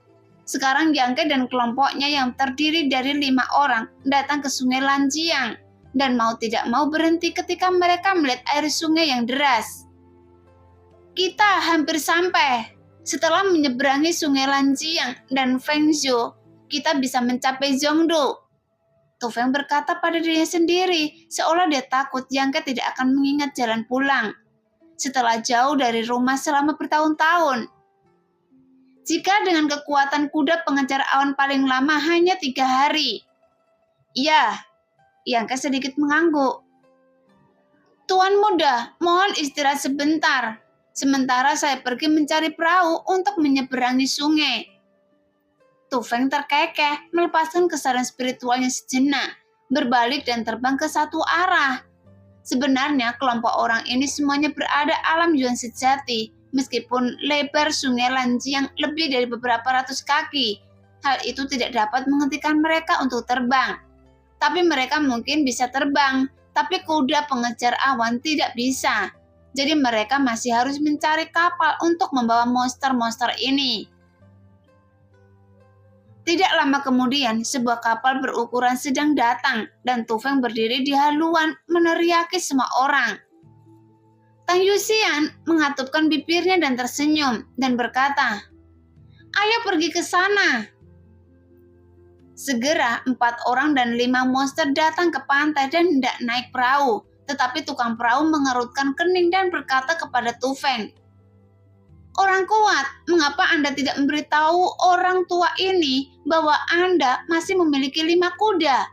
Sekarang Yang Ke dan kelompoknya yang terdiri dari 5 orang datang ke sungai Lanjiang dan mau tidak mau berhenti ketika mereka melihat air sungai yang deras. Kita hampir sampai. Setelah menyeberangi sungai Lanjiang dan Fengzhou, kita bisa mencapai Zhongdu. Tu Feng berkata pada dirinya sendiri, seolah dia takut Yang Ke tidak akan mengingat jalan pulang setelah jauh dari rumah selama bertahun-tahun. Jika dengan kekuatan kuda pengejar awan paling lama hanya 3 hari. Ya, Yang Ke sedikit mengangguk. Tuan muda, mohon istirahat sebentar. Sementara saya pergi mencari perahu untuk menyeberangi sungai. Tu Feng terkekeh, melepaskan kesadaran spiritualnya sejenak, berbalik dan terbang ke satu arah. Sebenarnya kelompok orang ini semuanya berada alam Yuan sejati, meskipun lebar sungai Lanji yang lebih dari beberapa ratus kaki. Hal itu tidak dapat menghentikan mereka untuk terbang. Tapi mereka mungkin bisa terbang, tapi kuda pengejar awan tidak bisa. Jadi mereka masih harus mencari kapal untuk membawa monster-monster ini. Tidak lama kemudian, sebuah kapal berukuran sedang datang dan Tu Feng berdiri di haluan meneriaki semua orang. Tang Yuxian mengatupkan bibirnya dan tersenyum dan berkata, "Ayo pergi ke sana." Segera 4 orang dan 5 monster datang ke pantai dan hendak naik perahu. Tetapi tukang perahu mengerutkan kening dan berkata kepada Tu Feng, "Orang kuat, mengapa Anda tidak memberitahu orang tua ini bahwa Anda masih memiliki 5 kuda?"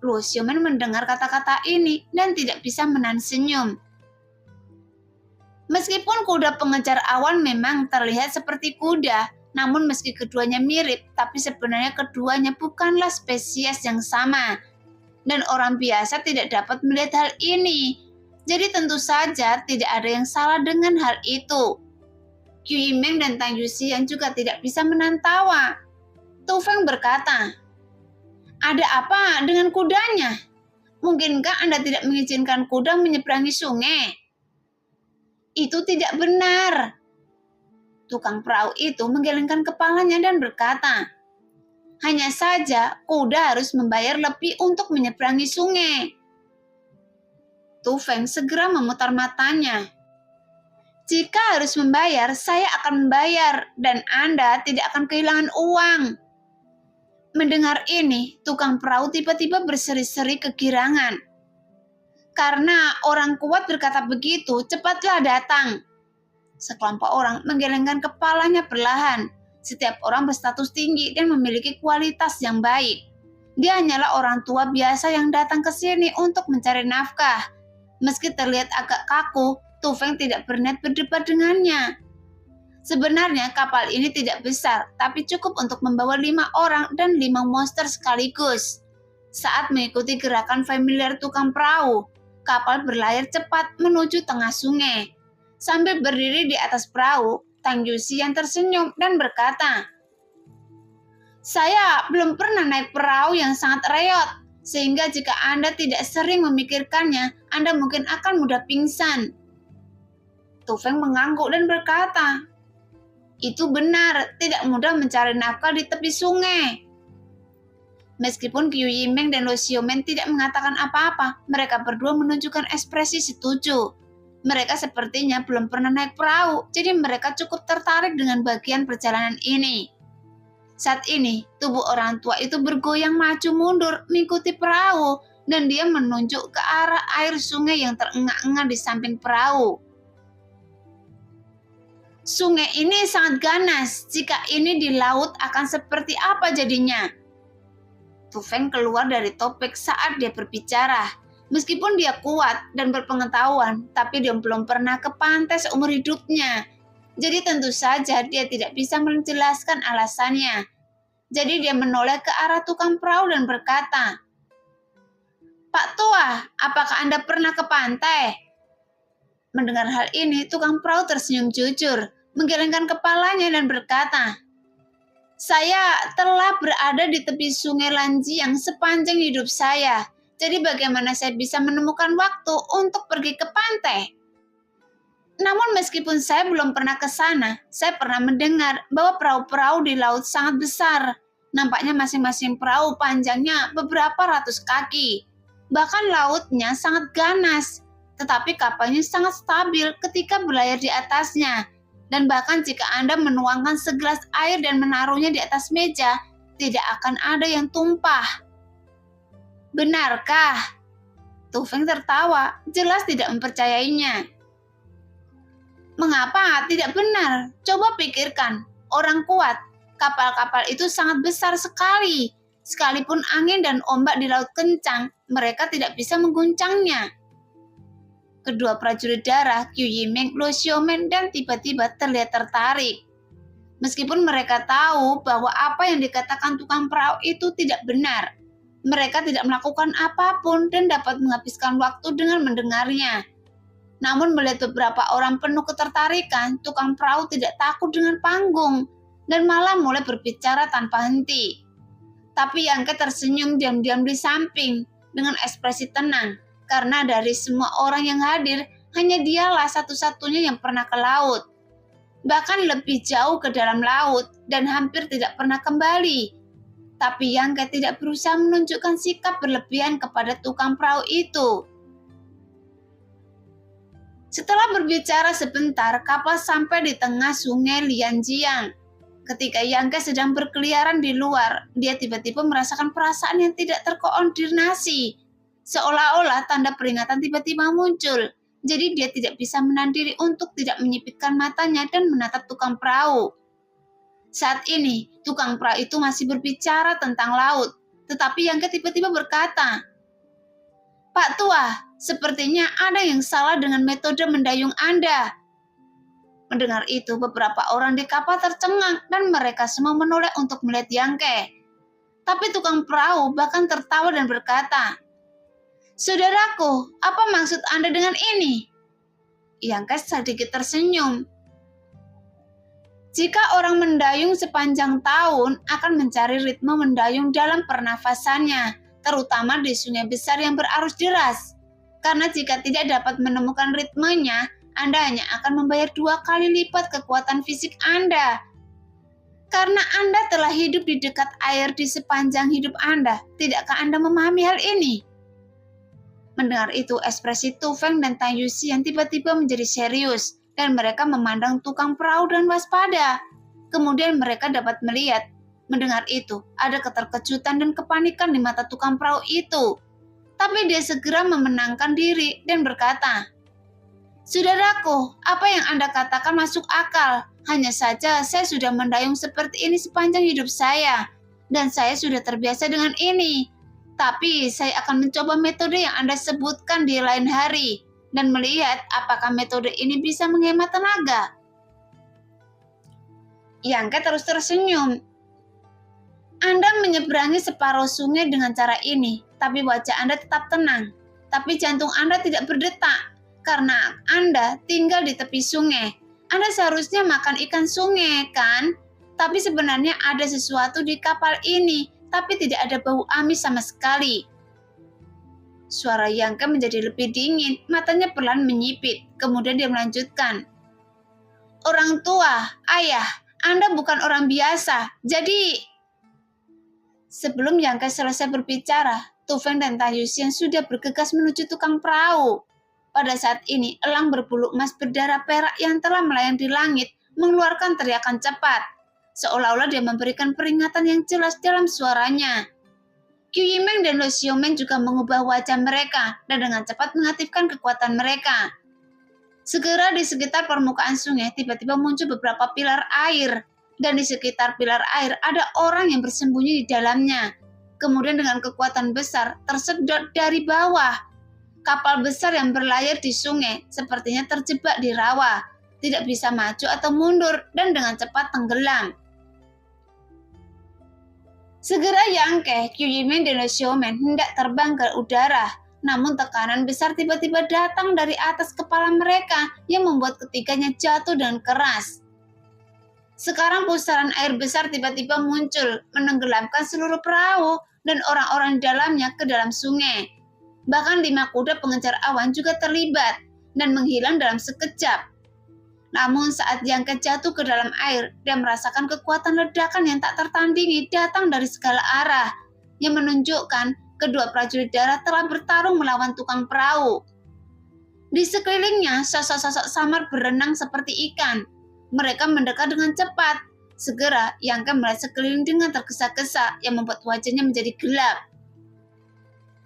Luo Xiaomen mendengar kata-kata ini dan tidak bisa menahan senyum. Meskipun kuda pengejar awan memang terlihat seperti kuda, namun meski keduanya mirip, tapi sebenarnya keduanya bukanlah spesies yang sama. Dan orang biasa tidak dapat melihat hal ini. Jadi tentu saja tidak ada yang salah dengan hal itu. Qiu Yimeng dan Tang Yuxian juga tidak bisa menahan tawa. Tu Feng berkata, "Ada apa dengan kudanya? Mungkinkah Anda tidak mengizinkan kuda menyeberangi sungai?" "Itu tidak benar." Tukang perahu itu menggelengkan kepalanya dan berkata, "Hanya saja kuda harus membayar lebih untuk menyeberangi sungai." Tu Feng segera memutar matanya. "Jika harus membayar, saya akan membayar dan Anda tidak akan kehilangan uang." Mendengar ini, tukang perahu tiba-tiba berseri-seri kegirangan. "Karena orang kuat berkata begitu, cepatlah datang." Sekelompok orang menggelengkan kepalanya perlahan. Setiap orang berstatus tinggi dan memiliki kualitas yang baik. Dia hanyalah orang tua biasa yang datang ke sini untuk mencari nafkah. Meski terlihat agak kaku, Tu Feng tidak berniat berdebat dengannya. Sebenarnya kapal ini tidak besar, tapi cukup untuk membawa 5 orang dan 5 monster sekaligus. Saat mengikuti gerakan familiar tukang perahu, kapal berlayar cepat menuju tengah sungai. Sambil berdiri di atas perahu, Tang Yuxian tersenyum dan berkata, "Saya belum pernah naik perahu yang sangat reot, sehingga jika Anda tidak sering memikirkannya, Anda mungkin akan mudah pingsan." Tu Feng mengangguk dan berkata, "Itu benar, tidak mudah mencari nafkah di tepi sungai." Meskipun Qiu Yimeng dan Luo Xiaomen tidak mengatakan apa-apa, mereka berdua menunjukkan ekspresi setuju. Mereka sepertinya belum pernah naik perahu, jadi mereka cukup tertarik dengan bagian perjalanan ini. Saat ini, tubuh orang tua itu bergoyang maju mundur mengikuti perahu, dan dia menunjuk ke arah air sungai yang terengah-engah di samping perahu. "Sungai ini sangat ganas, jika ini di laut akan seperti apa jadinya?" Tu Feng keluar dari topik saat dia berbicara. Meskipun dia kuat dan berpengetahuan, tapi dia belum pernah ke pantai seumur hidupnya. Jadi tentu saja dia tidak bisa menjelaskan alasannya. Jadi dia menoleh ke arah tukang perahu dan berkata, "Pak Tua, apakah Anda pernah ke pantai?" Mendengar hal ini, tukang perahu tersenyum jujur, menggelengkan kepalanya dan berkata, "Saya telah berada di tepi sungai Lanji yang sepanjang hidup saya. Jadi bagaimana saya bisa menemukan waktu untuk pergi ke pantai? Namun meskipun saya belum pernah ke sana, saya pernah mendengar bahwa perahu-perahu di laut sangat besar. Nampaknya masing-masing perahu panjangnya beberapa ratus kaki. Bahkan lautnya sangat ganas, tetapi kapalnya sangat stabil ketika berlayar di atasnya. Dan bahkan jika Anda menuangkan segelas air dan menaruhnya di atas meja, tidak akan ada yang tumpah." "Benarkah?" Tu Feng tertawa, jelas tidak mempercayainya. "Mengapa tidak benar? Coba pikirkan, orang kuat, kapal-kapal itu sangat besar sekali. Sekalipun angin dan ombak di laut kencang, mereka tidak bisa mengguncangnya." kedua prajurit darah, Qiu Yimeng, Luo Xiaomeng, dan tiba-tiba terlihat tertarik. Meskipun mereka tahu bahwa apa yang dikatakan tukang perahu itu tidak benar, mereka tidak melakukan apapun dan dapat menghabiskan waktu dengan mendengarnya. Namun melihat beberapa orang penuh ketertarikan, tukang perahu tidak takut dengan panggung dan malah mulai berbicara tanpa henti. Tapi Yang Ke tersenyum diam-diam di samping dengan ekspresi tenang, karena dari semua orang yang hadir, hanya dialah satu-satunya yang pernah ke laut. Bahkan lebih jauh ke dalam laut dan hampir tidak pernah kembali. Tapi Yang Ke tidak berusaha menunjukkan sikap berlebihan kepada tukang perahu itu. Setelah berbicara sebentar, kapal sampai di tengah sungai Lianjiang. Ketika Yang Ke sedang berkeliaran di luar, dia tiba-tiba merasakan perasaan yang tidak terkoordinasi. Seolah-olah tanda peringatan tiba-tiba muncul. Jadi dia tidak bisa menahan diri untuk tidak menyipitkan matanya dan menatap tukang perahu. Saat ini, tukang perahu itu masih berbicara tentang laut. Tetapi Yang Ke tiba-tiba berkata, "Pak Tua, sepertinya ada yang salah dengan metode mendayung Anda." Mendengar itu, beberapa orang di kapal tercengang dan mereka semua menoleh untuk melihat Yang Ke. Tapi tukang perahu bahkan tertawa dan berkata, "Saudaraku, apa maksud Anda dengan ini?" Yang Ke sedikit tersenyum. Jika orang mendayung sepanjang tahun akan mencari ritme mendayung dalam pernafasannya, terutama di sungai besar yang berarus deras. Karena jika tidak dapat menemukan ritmenya, Anda hanya akan membayar 2 kali lipat kekuatan fisik Anda. Karena Anda telah hidup di dekat air di sepanjang hidup Anda, tidakkah Anda memahami hal ini? Mendengar itu, ekspresi Tu Feng dan Tang Yuxian tiba-tiba menjadi serius, dan mereka memandang tukang perahu dan waspada. Kemudian mereka dapat melihat, mendengar itu, ada keterkejutan dan kepanikan di mata tukang perahu itu. Tapi dia segera memenangkan diri dan berkata, "Saudaraku, apa yang Anda katakan masuk akal. Hanya saja saya sudah mendayung seperti ini sepanjang hidup saya, dan saya sudah terbiasa dengan ini. Tapi saya akan mencoba metode yang Anda sebutkan di lain hari dan melihat apakah metode ini bisa menghemat tenaga." Yang Ke terus tersenyum. "Anda menyeberangi separuh sungai dengan cara ini, tapi wajah Anda tetap tenang. Tapi jantung Anda tidak berdetak, karena Anda tinggal di tepi sungai. Anda seharusnya makan ikan sungai, kan? Tapi sebenarnya ada sesuatu di kapal ini, tapi tidak ada bau amis sama sekali." Suara Yang Ke menjadi lebih dingin, matanya perlahan menyipit. Kemudian dia melanjutkan, "Orang tua, ayah, Anda bukan orang biasa, jadi..." Sebelum Yang Ke selesai berbicara, Tu Feng dan Tang Yuxian sudah bergegas menuju tukang perahu. Pada saat ini, elang berbulu emas berdarah perak yang telah melayang di langit mengeluarkan teriakan cepat, seolah-olah dia memberikan peringatan yang jelas dalam suaranya. Qiu Yimeng dan Luo Xiaomeng juga mengubah wajah mereka dan dengan cepat mengaktifkan kekuatan mereka. Segera di sekitar permukaan sungai tiba-tiba muncul beberapa pilar air, dan di sekitar pilar air ada orang yang bersembunyi di dalamnya. Kemudian dengan kekuatan besar tersedot dari bawah. Kapal besar yang berlayar di sungai sepertinya terjebak di rawa, tidak bisa maju atau mundur dan dengan cepat tenggelam. Segera Yang Ke, Qiu Yimeng dan Luo Xiaomeng hendak terbang ke udara, namun tekanan besar tiba-tiba datang dari atas kepala mereka yang membuat ketiganya jatuh dengan keras. Sekarang pusaran air besar tiba-tiba muncul, menenggelamkan seluruh perahu dan orang-orang di dalamnya ke dalam sungai. Bahkan 5 kuda pengejar awan juga terlibat dan menghilang dalam sekejap. Namun saat Yang Ke jatuh ke dalam air, dia merasakan kekuatan ledakan yang tak tertandingi datang dari segala arah, yang menunjukkan kedua prajurit darat telah bertarung melawan tukang perahu. Di sekelilingnya, sosok-sosok samar berenang seperti ikan. Mereka mendekat dengan cepat. Segera, Yang Ke melihat sekeliling dengan tergesa-gesa yang membuat wajahnya menjadi gelap.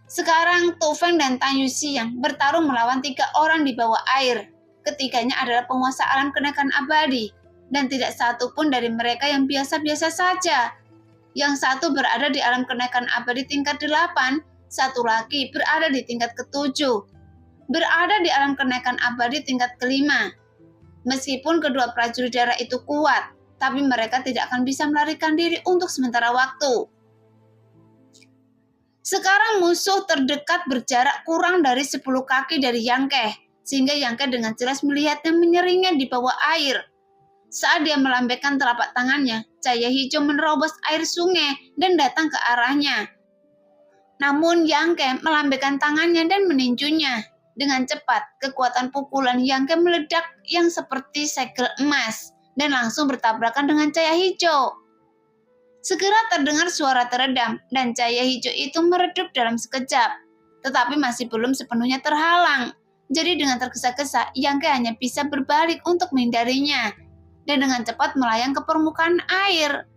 Sekarang, Tu Feng dan Tang Yuxian bertarung melawan 3 orang di bawah air. Ketiganya adalah penguasa alam kenaikan abadi, dan tidak satu pun dari mereka yang biasa-biasa saja. Yang satu berada di alam kenaikan abadi tingkat 8, satu lagi berada di tingkat ke-7. berada di alam kenaikan abadi tingkat kelima. Meskipun kedua prajurit darah itu kuat, tapi mereka tidak akan bisa melarikan diri untuk sementara waktu. Sekarang musuh terdekat berjarak kurang dari 10 kaki dari Yangke, sehingga Yangke dengan jelas melihatnya menyeringnya di bawah air. Saat dia melambaikan telapak tangannya, cahaya hijau menerobos air sungai dan datang ke arahnya. Namun Yangke melambaikan tangannya dan meninjunya. Dengan cepat, kekuatan pukulan Yangke meledak yang seperti segel emas dan langsung bertabrakan dengan cahaya hijau. Segera terdengar suara teredam dan cahaya hijau itu meredup dalam sekejap, tetapi masih belum sepenuhnya terhalang. Jadi dengan tergesa-gesa, Yangke hanya bisa berbalik untuk menghindarinya dan dengan cepat melayang ke permukaan air.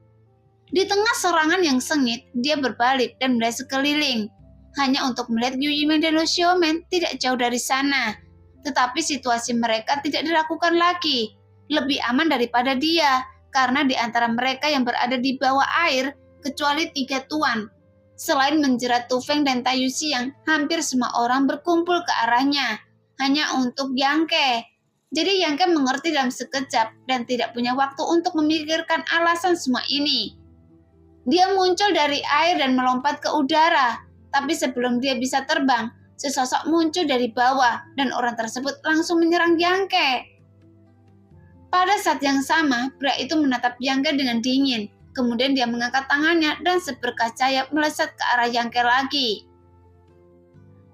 Di tengah serangan yang sengit, dia berbalik dan melihat sekeliling, hanya untuk melihat Yu Yimeng dan Lu Xiaomen tidak jauh dari sana. Tetapi situasi mereka tidak diragukan lagi, lebih aman daripada dia, karena di antara mereka yang berada di bawah air, kecuali 3 tuan. Selain menjerat Tu Feng dan Taiyu Xiang, hampir semua orang berkumpul ke arahnya, hanya untuk Yangke. Jadi Yangke mengerti dalam sekejap dan tidak punya waktu untuk memikirkan alasan semua ini. Dia muncul dari air dan melompat ke udara, tapi sebelum dia bisa terbang, sesosok muncul dari bawah dan orang tersebut langsung menyerang Yangke. Pada saat yang sama, pria itu menatap Yangke dengan dingin. Kemudian dia mengangkat tangannya dan seberkas cahaya melesat ke arah Yangke lagi.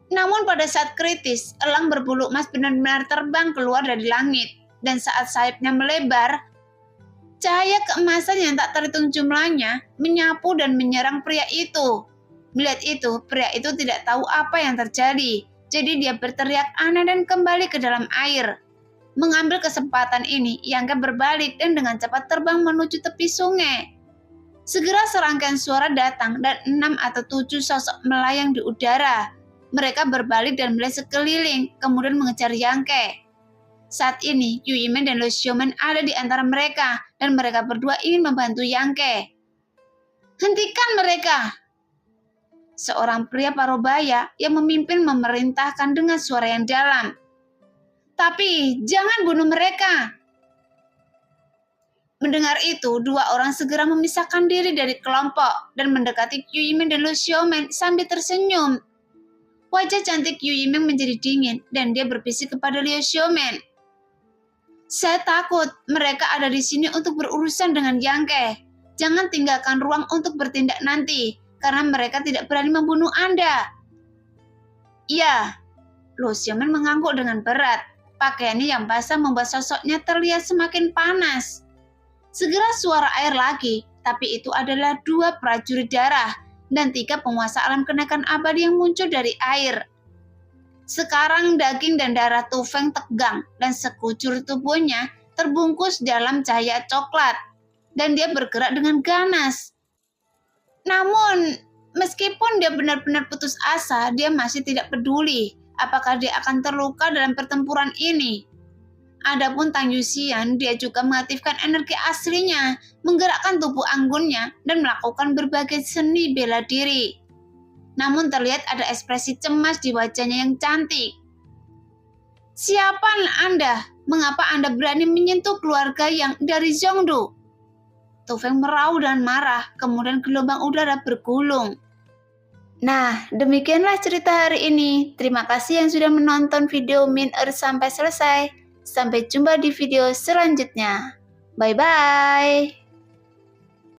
Namun pada saat kritis, elang berbulu emas benar-benar terbang keluar dari langit. Dan saat sayapnya melebar, cahaya keemasan yang tak terhitung jumlahnya menyapu dan menyerang pria itu. Melihat itu, pria itu tidak tahu apa yang terjadi. Jadi dia berteriak aneh dan kembali ke dalam air. Mengambil kesempatan ini, Yangke berbalik dan dengan cepat terbang menuju tepi sungai. Segera serangkaian suara datang dan 6 atau 7 sosok melayang di udara. Mereka berbalik dan melihat sekeliling, kemudian mengejar Yangke. Saat ini, Yu Yimeng dan Lu Xiaomen ada di antara mereka, dan mereka berdua ingin membantu Yangke. Hentikan mereka! Seorang pria parubaya yang memimpin memerintahkan dengan suara yang dalam. Tapi jangan bunuh mereka. Mendengar itu, 2 orang segera memisahkan diri dari kelompok dan mendekati Yu Yimeng dan Lu Xiaomen sambil tersenyum. Wajah cantik Yu Yimeng menjadi dingin dan dia berbisik kepada Liu Xiaomen. Saya takut mereka ada di sini untuk berurusan dengan Yangke. Jangan tinggalkan ruang untuk bertindak nanti, karena mereka tidak berani membunuh Anda. Iya, Lu Xiaomen mengangguk dengan berat. Pakaiannya yang basah membuat sosoknya terlihat semakin panas. Segera suara air lagi, tapi itu adalah 2 prajurit darah dan 3 penguasa alam kenaikan abadi yang muncul dari air. Sekarang daging dan darah Tu Feng tegang dan sekujur tubuhnya terbungkus dalam cahaya coklat dan dia bergerak dengan ganas. Namun, meskipun dia benar-benar putus asa, dia masih tidak peduli apakah dia akan terluka dalam pertempuran ini. Adapun Tang Yuxian, dia juga mengaktifkan energi aslinya, menggerakkan tubuh anggunnya, dan melakukan berbagai seni bela diri. Namun terlihat ada ekspresi cemas di wajahnya yang cantik. Siapa Anda? Mengapa Anda berani menyentuh keluarga yang dari Zhongdu? Tu Feng meraung dan marah, kemudian gelombang udara bergulung. Nah, demikianlah cerita hari ini. Terima kasih yang sudah menonton video Min Earth sampai selesai. Sampai jumpa di video selanjutnya. Bye-bye.